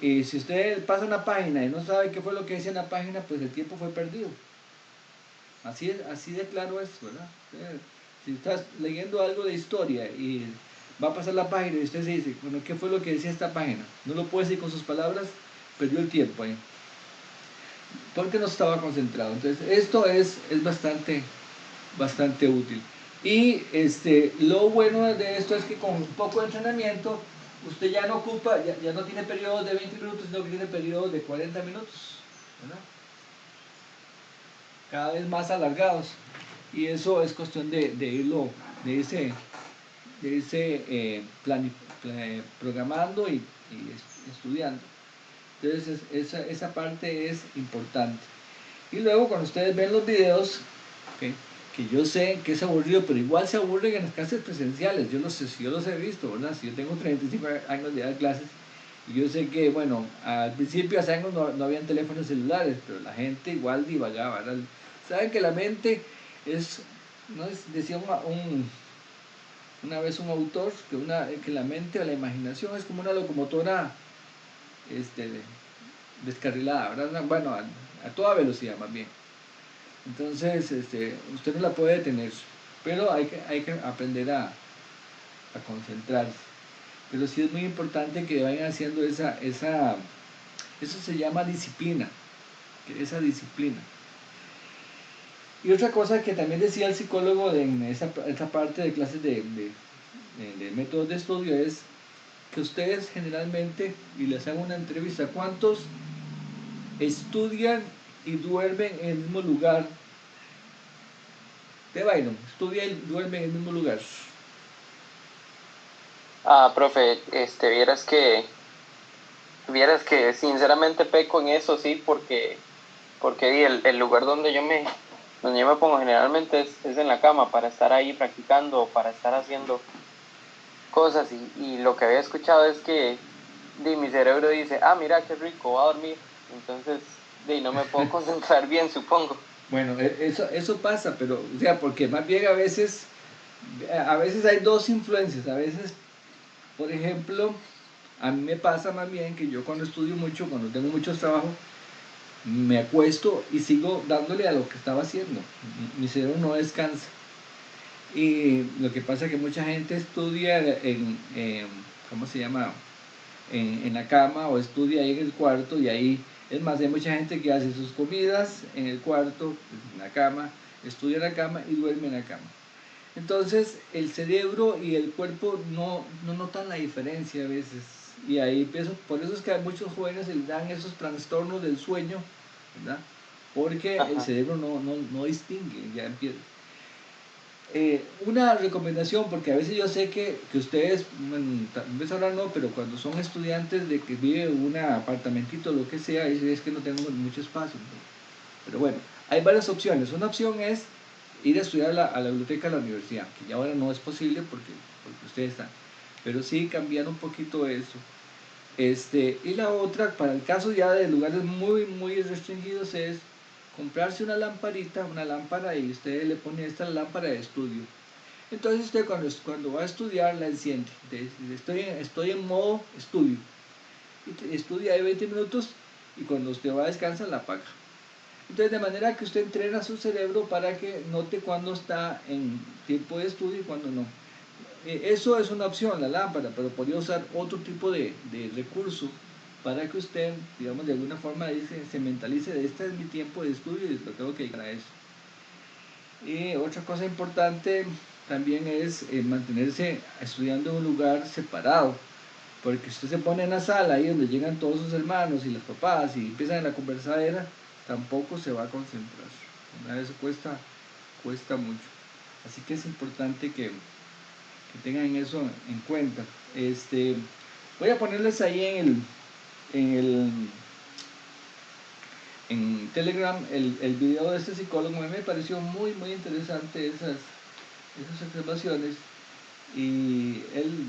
Y si usted pasa una página y no sabe qué fue lo que decía en la página, pues el tiempo fue perdido. Así de claro es, ¿verdad? Si estás leyendo algo de historia y va a pasar la página y usted se dice, bueno, ¿qué fue lo que decía esta página? No lo puede decir con sus palabras, perdió el tiempo ahí. Porque no estaba concentrado. Entonces, esto es bastante útil. Y lo bueno de esto es que con un poco de entrenamiento usted ya no ocupa, ya no tiene periodos de 20 minutos, sino que tiene periodos de 40 minutos, ¿verdad? Cada vez más alargados. Y eso es cuestión de irse programando y estudiando. Entonces esa parte es importante. Y luego cuando ustedes ven los videos, ¿okay?, que yo sé que es aburrido, pero igual se aburren en las clases presenciales, yo los he visto, ¿verdad? Si yo tengo 35 años de dar clases, y yo sé que, bueno, al principio hace años no habían teléfonos celulares, pero la gente igual divagaba, ¿verdad? Saben que la mente es, ¿no? Decía una vez un autor que la mente o la imaginación es como una locomotora descarrilada, ¿verdad? Bueno, a toda velocidad más bien. Entonces, usted no la puede detener, pero hay que aprender a concentrarse. Pero sí es muy importante que vayan haciendo eso se llama disciplina, esa disciplina. Y otra cosa que también decía el psicólogo en esa parte de clases de métodos de estudio es que ustedes generalmente, y les hago una entrevista, ¿cuántos estudian y duermen en el mismo lugar? De Byron, estudia y duerme en el mismo lugar. Profe, vieras que sinceramente peco en eso, sí, porque el lugar donde yo me pongo generalmente es en la cama, para estar ahí practicando o para estar haciendo cosas, y lo que había escuchado es que mi cerebro dice, mira qué rico, va a dormir, entonces no me puedo concentrar bien, supongo. Bueno, eso pasa, pero, o sea, porque más bien a veces hay dos influencias. A veces, por ejemplo, a mí me pasa más bien que yo cuando estudio mucho, cuando tengo muchos trabajos, me acuesto y sigo dándole a lo que estaba haciendo. Mi cerebro no descansa. Y lo que pasa es que mucha gente estudia ¿cómo se llama? En la cama, o estudia ahí en el cuarto, y ahí, es más, hay mucha gente que hace sus comidas en el cuarto, en la cama, estudia en la cama y duerme en la cama. Entonces el cerebro y el cuerpo no notan la diferencia a veces, y ahí por eso es que a muchos jóvenes se les dan esos trastornos del sueño, ¿verdad? Porque el cerebro no distingue, ya empieza. Una recomendación, porque a veces yo sé que ustedes, bueno, tal vez ahora no, pero cuando son estudiantes de que viven en un apartamentito o lo que sea, es que no tengo mucho espacio, ¿no? Pero bueno, hay varias opciones. Una opción es ir a estudiar a la biblioteca de la universidad, que ya ahora no es posible porque ustedes están, pero sí cambiar un poquito eso. Y la otra, para el caso ya de lugares muy restringidos, es comprarse una lamparita, una lámpara, y usted le pone esta lámpara de estudio. Entonces usted cuando va a estudiar la enciende. Estoy en modo estudio. Y estudia de 20 minutos, y cuando usted va a descansar la apaga. Entonces, de manera que usted entrena su cerebro para que note cuando está en tiempo de estudio y cuando no. Eso es una opción, la lámpara, pero podría usar otro tipo de recurso para que usted, digamos, de alguna forma se mentalice de este es mi tiempo de estudio y lo tengo que dedicar a eso. Y otra cosa importante también es mantenerse estudiando en un lugar separado, porque si usted se pone en la sala, ahí donde llegan todos sus hermanos y las papás y empiezan la conversadera, tampoco se va a concentrar. Eso cuesta mucho. Así que es importante que tengan eso en cuenta. Voy a ponerles ahí en Telegram el video de este psicólogo. A mí me pareció muy interesante esas observaciones, y él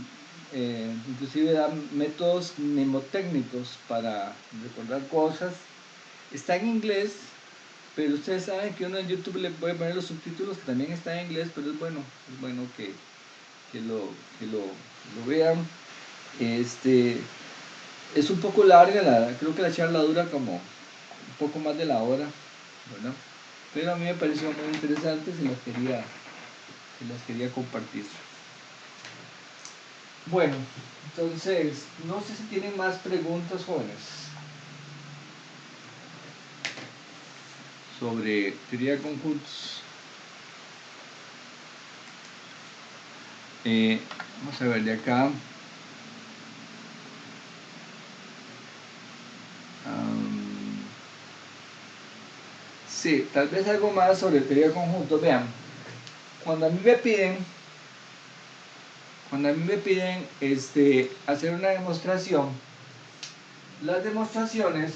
inclusive da métodos mnemotécnicos para recordar cosas. Está en inglés, pero ustedes saben que uno en YouTube le puede poner los subtítulos, que también está en inglés, pero es bueno que lo vean. Es un poco larga, creo que la charla dura como un poco más de la hora, ¿verdad? Pero a mí me pareció muy interesante, se las quería compartir. Bueno, entonces, no sé si tienen más preguntas, jóvenes, sobre teoría de conjuntos. Vamos a ver de acá. Sí, tal vez algo más sobre teoría de conjuntos. Vean, cuando a mí me piden, hacer una demostración, las demostraciones,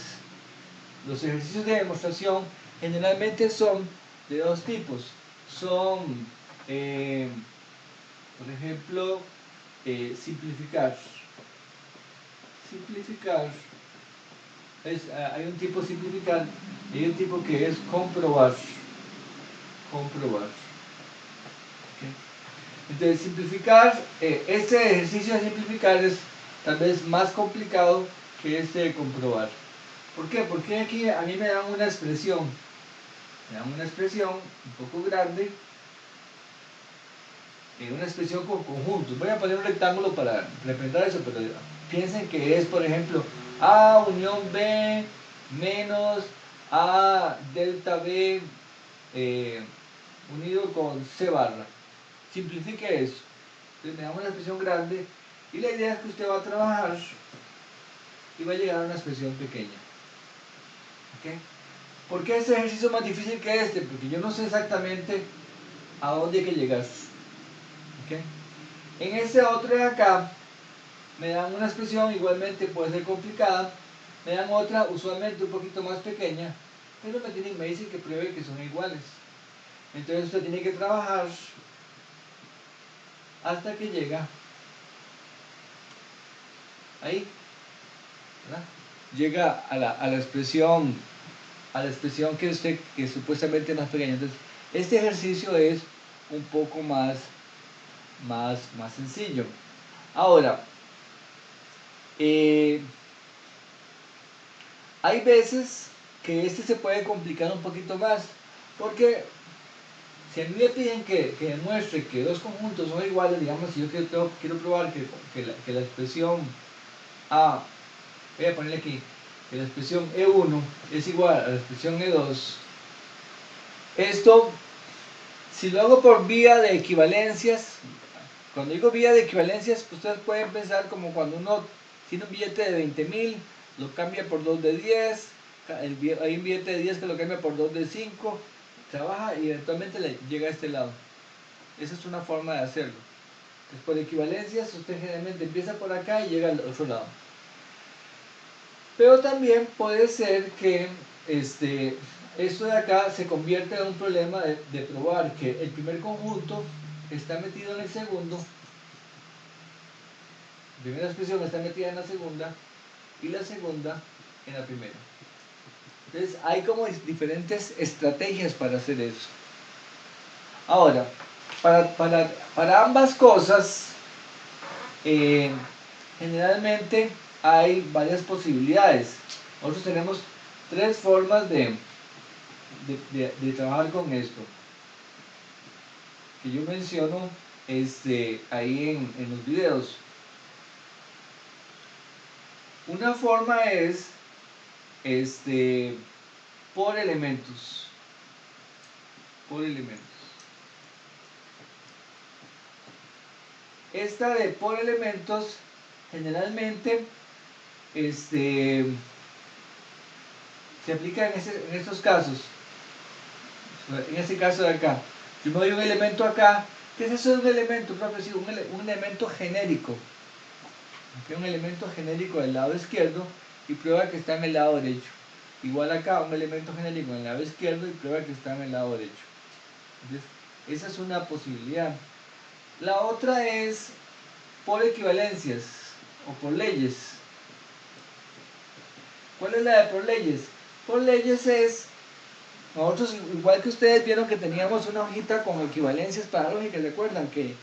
los ejercicios de demostración generalmente son de dos tipos. Son, por ejemplo, simplificar. Simplificar. Hay un tipo simplificar y hay un tipo que es comprobar. Comprobar. ¿Okay? Entonces, simplificar, este ejercicio de simplificar es tal vez más complicado que este de comprobar. ¿Por qué? Porque aquí a mí me dan una expresión. Me dan una expresión un poco grande, una expresión con conjuntos. Voy a poner un rectángulo para representar eso, pero piensen que es, por ejemplo, A unión B menos A delta B unido con C barra. Simplifique eso. Entonces me da una expresión grande y la idea es que usted va a trabajar y va a llegar a una expresión pequeña. ¿Okay? ¿Por qué este ejercicio es más difícil que este? Porque yo no sé exactamente a dónde hay que llegar. ¿Okay? En este otro de acá me dan una expresión, igualmente puede ser complicada, me dan otra usualmente un poquito más pequeña, pero me dicen que pruebe que son iguales. Entonces usted tiene que trabajar hasta que llega ahí, ¿verdad? Llega a la expresión que supuestamente es más pequeña. Entonces, este ejercicio es un poco más sencillo. Ahora, hay veces que este se puede complicar un poquito más, porque si a mí me piden que demuestre que dos conjuntos son iguales, digamos, si yo quiero probar que la expresión A, voy a ponerle aquí, que la expresión E1 es igual a la expresión E2, esto, si lo hago por vía de equivalencias, cuando digo vía de equivalencias, ustedes pueden pensar como cuando uno tiene un billete de 20.000, lo cambia por 2 de 10, hay un billete de 10 que lo cambia por 2 de 5, trabaja y eventualmente le llega a este lado. Esa es una forma de hacerlo. Entonces, por equivalencias, usted generalmente empieza por acá y llega al otro lado. Pero también puede ser que esto de acá se convierta en un problema de probar que el primer conjunto está metido en el segundo, la primera expresión está metida en la segunda y la segunda en la primera. Entonces hay como diferentes estrategias para hacer eso. Ahora, para ambas cosas, generalmente hay varias posibilidades. Nosotros tenemos tres formas de trabajar con esto, que yo menciono ahí en los videos. Una forma es por elementos. Por elementos. Esta de por elementos generalmente se aplica en estos casos. En este caso de acá, yo me doy un elemento acá. ¿Qué es eso de un elemento, profe? Sí, un elemento genérico. ¿Okay? Un elemento genérico del lado izquierdo y prueba que está en el lado derecho. Igual acá, un elemento genérico en el lado izquierdo y prueba que está en el lado derecho. Entonces, esa es una posibilidad. La otra es por equivalencias o por leyes. ¿Cuál es la de por leyes? Por leyes es, nosotros igual que ustedes vieron que teníamos una hojita con equivalencias para lógica, ¿recuerdan? Que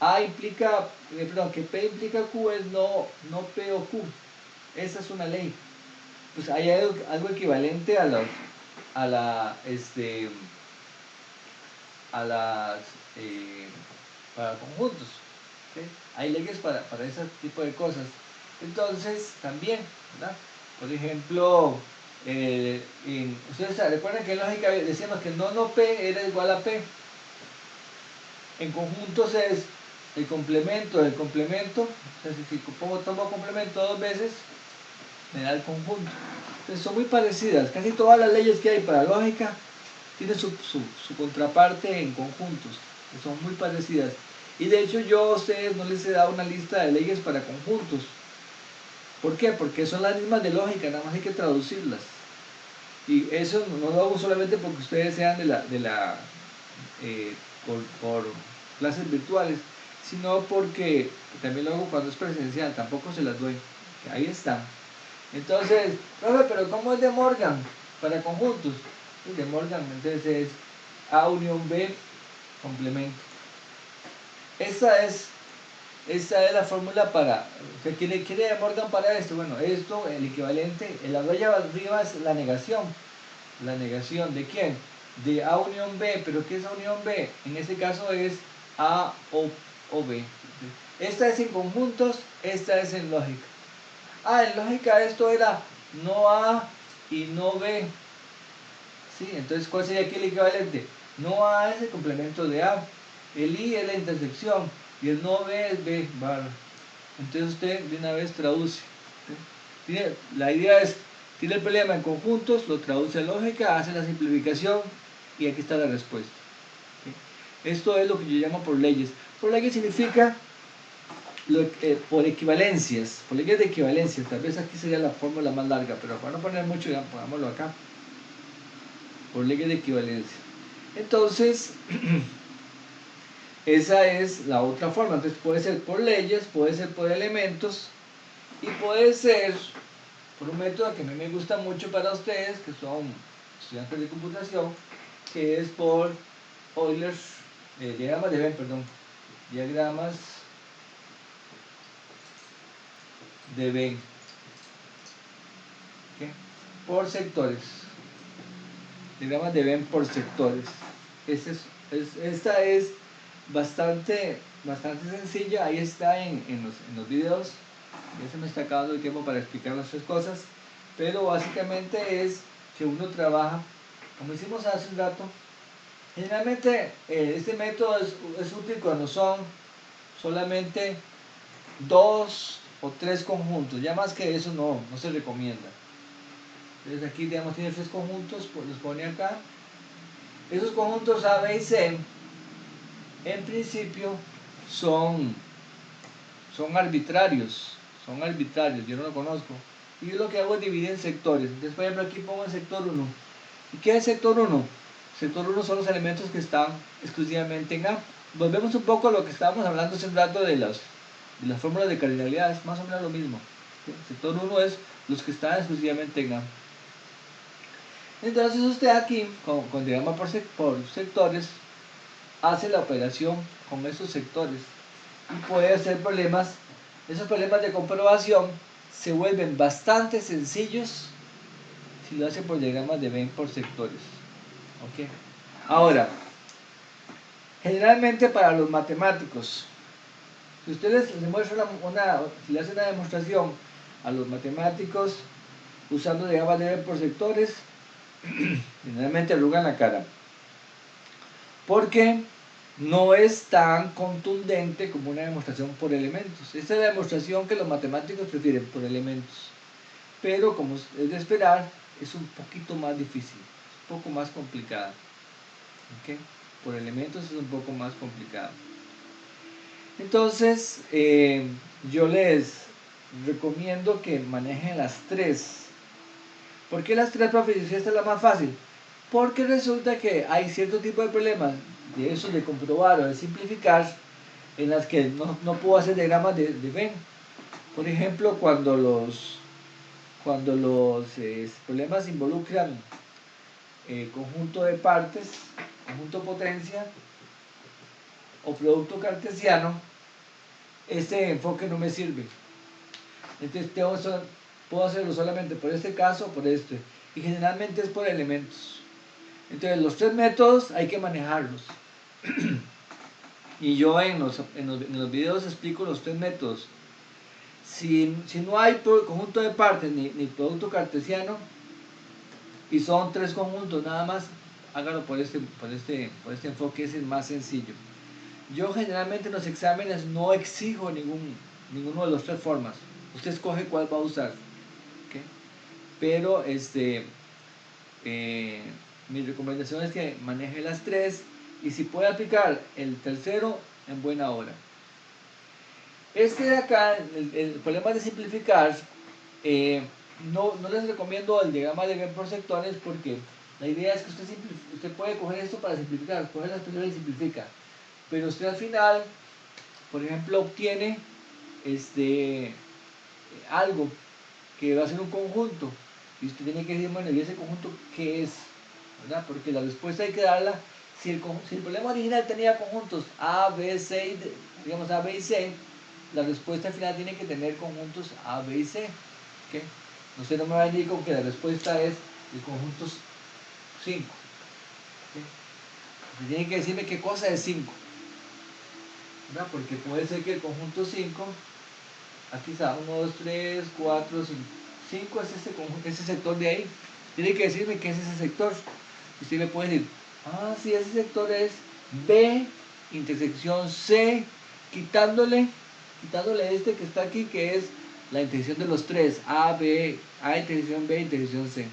A implica, perdón, que P implica Q es no P o Q. Esa es una ley. Pues hay algo equivalente a las para conjuntos. ¿Okay? Hay leyes para ese tipo de cosas. Entonces, también, ¿verdad? Por ejemplo, ustedes recuerdan que en lógica decíamos que no P era igual a P. En conjuntos es el complemento del complemento. O sea, si tomo complemento dos veces, me da el conjunto. Entonces son muy parecidas. Casi todas las leyes que hay para lógica tiene su contraparte en conjuntos, que son muy parecidas. Y de hecho yo a ustedes no les he dado una lista de leyes para conjuntos. ¿Por qué? Porque son las mismas de lógica, nada más hay que traducirlas. Y eso no lo hago solamente porque ustedes sean por clases virtuales, sino porque también lo hago cuando es presencial, tampoco se las doy. Ahí están. Entonces, profe, pero ¿cómo es de Morgan para conjuntos? Pues de Morgan, entonces es A unión B, complemento. Esta es la fórmula para, ¿qué quiere de Morgan para esto? Bueno, esto, el equivalente, la raya arriba es la negación. ¿La negación de quién? De A unión B, pero ¿qué es A unión B? En este caso es A o B. Esta es en conjuntos, esta es en lógica. En lógica esto era no A y no B. ¿Sí? Entonces, ¿cuál sería aquí el equivalente? No A es el complemento de A, el I es la intersección y el no B es B barra. Entonces usted de una vez traduce. ¿Sí? La idea es, tiene el problema en conjuntos, lo traduce a lógica, hace la simplificación y aquí está la respuesta. ¿Sí? Esto es lo que yo llamo por leyes. Por leyes significa por equivalencias, por leyes de equivalencias. Tal vez aquí sería la fórmula más larga, pero para no poner mucho, ya pongámoslo acá. Por leyes de equivalencia. Entonces, esa es la otra forma. Entonces puede ser por leyes, puede ser por elementos y puede ser por un método que a mí me gusta mucho para ustedes, que son estudiantes de computación, que es por Euler's, diagramas de Venn, perdón, diagramas de Venn, ¿okay? Por sectores, diagramas de Venn por sectores. Esta es bastante sencilla, ahí está en los videos. Ya se me está acabando el tiempo para explicar las tres cosas, pero básicamente es que uno trabaja, como hicimos hace un rato. Generalmente este método es útil cuando son solamente 2 o 3 conjuntos, ya más que eso no se recomienda. Entonces aquí digamos tiene 3 conjuntos, pues los pone acá. Esos conjuntos A, B y C en principio son arbitrarios, yo no lo conozco. Y yo lo que hago es dividir en sectores. Entonces, por ejemplo, aquí pongo el sector 1. ¿Y qué es sector 1? Sector 1 son los elementos que están exclusivamente en A. Volvemos un poco a lo que estábamos hablando hace un rato de las fórmulas de cardinalidad, es más o menos lo mismo. ¿Sí? Sector 1 es los que están exclusivamente en A. Entonces usted aquí, con diagrama por sectores, hace la operación con esos sectores y puede hacer problemas. Esos problemas de comprobación se vuelven bastante sencillos si lo hace por diagramas de Venn por sectores. ¿Okay? Ahora, generalmente para los matemáticos, si ustedes les muestran si le hacen una demostración a los matemáticos usando diagramas de Venn por sectores, generalmente arrugan la cara. Porque no es tan contundente como una demostración por elementos. Esta es la demostración que los matemáticos prefieren por elementos. Pero como es de esperar, es un poquito más difícil, un poco más complicada. ¿Okay? Por elementos es un poco más complicado. Entonces, yo les recomiendo que manejen las tres. ¿Por qué las tres, profe? Si esta es la más fácil. Porque resulta que hay cierto tipo de problemas de eso de comprobar o de simplificar en las que no puedo hacer diagramas de Venn. Por ejemplo, cuando los problemas involucran conjunto de partes, conjunto potencia o producto cartesiano, este enfoque no me sirve. Entonces puedo hacerlo solamente por este caso o por este. Y generalmente es por elementos. Entonces los tres métodos hay que manejarlos. Y yo en los videos explico los tres métodos. Si no hay conjunto de partes ni producto cartesiano y son tres conjuntos nada más, hágalo por este enfoque, es el más sencillo. Yo generalmente en los exámenes no exijo ninguno de las tres formas. Usted escoge cuál va a usar. ¿Okay? Pero mi recomendación es que maneje las tres y si puede aplicar el tercero, en buena hora. Este de acá, el problema de simplificar, no les recomiendo el diagrama de Venn por sectores porque la idea es que usted puede coger esto para simplificar, coger las primeras y simplifica. Pero usted al final, por ejemplo, obtiene algo que va a ser un conjunto y usted tiene que decir, bueno, ¿y ese conjunto qué es? ¿Verdad? Porque la respuesta hay que darla. Si el problema original tenía conjuntos A, B, C, digamos A, B y C, la respuesta al final tiene que tener conjuntos A, B y C. ¿Okay? Usted no me va a decir que la respuesta es de conjuntos 5. ¿Okay? Usted tiene que decirme qué cosa es 5. ¿Verdad? Porque puede ser que el conjunto 5, aquí está, 1, 2, 3, 4, 5. 5 es ese sector de ahí. Tiene que decirme qué es ese sector. Y usted me puede decir, sí, ese sector es B, intersección C, quitándole este que está aquí, que es la intersección de los tres, A, intersección B, intersección C.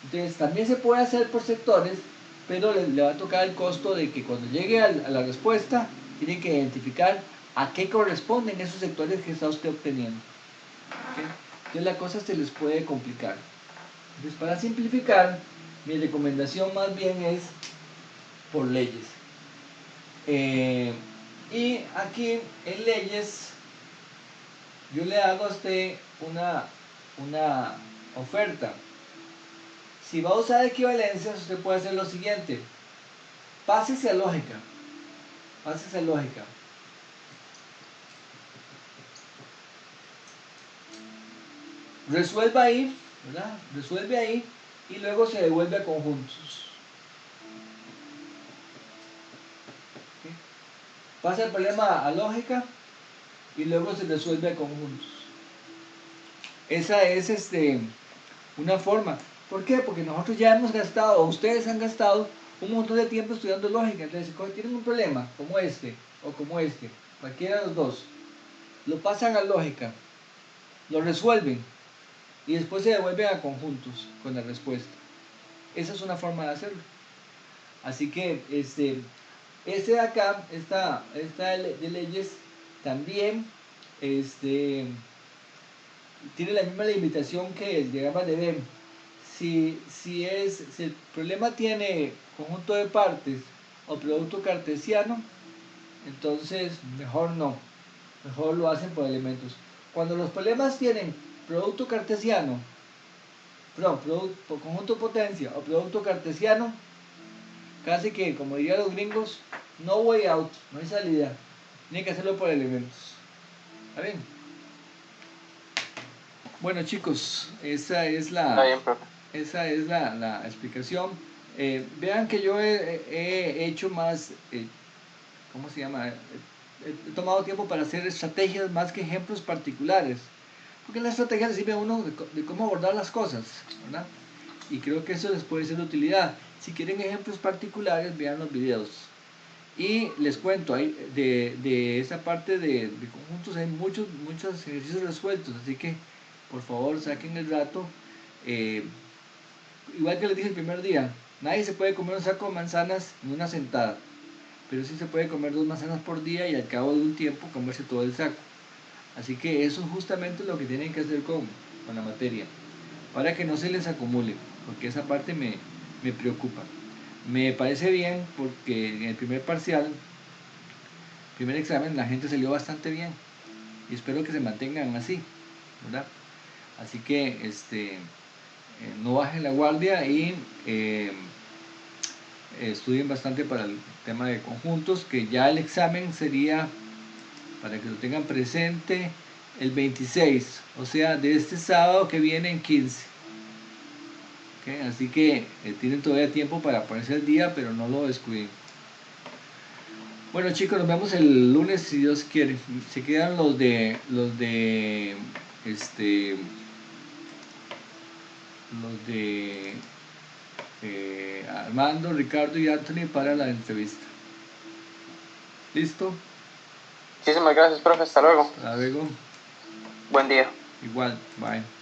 Entonces, también se puede hacer por sectores, pero le va a tocar el costo de que cuando llegue a la respuesta, tiene que identificar a qué corresponden esos sectores que está usted obteniendo. ¿Okay? Entonces, la cosa se les puede complicar. Entonces, para simplificar, mi recomendación más bien es por leyes. Y aquí en leyes, yo le hago a usted una oferta. Si va a usar equivalencias, usted puede hacer lo siguiente. Pásese a lógica. Resuelva ahí, ¿verdad? Resuelve ahí y luego se devuelve a conjuntos. ¿Okay? Pasa el problema a lógica y luego se resuelve a conjuntos. Esa es una forma. ¿Por qué? Porque nosotros ya hemos gastado, o ustedes han gastado un montón de tiempo estudiando lógica. Entonces, si tienen un problema como este o como este, cualquiera de los dos, lo pasan a lógica, lo resuelven y después se devuelven a conjuntos con la respuesta. Esa es una forma de hacerlo. Así que este de acá, esta de leyes, también tiene la misma limitación que el diagrama de Venn. Si el problema tiene conjunto de partes o producto cartesiano, entonces mejor no, mejor lo hacen por elementos. Cuando los problemas tienen producto cartesiano, perdón, conjunto potencia o producto cartesiano, casi que, como dirían los gringos, no way out, no hay salida, tienen que hacerlo por elementos. ¿Está bien? Bueno, chicos, esa es Está bien, profe. la explicación. Vean que yo he hecho más, ¿cómo se llama? He tomado tiempo para hacer estrategias más que ejemplos particulares. Porque la estrategia le sirve a uno de cómo abordar las cosas, ¿verdad? Y creo que eso les puede ser de utilidad. Si quieren ejemplos particulares, vean los videos. Y les cuento, de esa parte de conjuntos hay muchos ejercicios resueltos, así que por favor saquen el rato. Igual que les dije el primer día, nadie se puede comer un saco de manzanas en una sentada, pero sí se puede comer 2 manzanas por día y al cabo de un tiempo comerse todo el saco. Así que eso es justamente lo que tienen que hacer con la materia, para que no se les acumule, porque esa parte me preocupa. Me parece bien porque en el primer examen, la gente salió bastante bien y espero que se mantengan así, ¿verdad? Así que no bajen la guardia y estudien bastante para el tema de conjuntos, que ya el examen sería, para que lo tengan presente, el 26, o sea, de este sábado que viene en 15. ¿Okay? Así que tienen todavía tiempo para ponerse al día, pero no lo descuiden. Bueno, chicos, nos vemos el lunes si Dios quiere. Se quedan los de Armando, Ricardo y Anthony para la entrevista. ¿Listo? Muchísimas gracias, profe. Hasta luego. Hasta luego. Buen día. Igual, bye.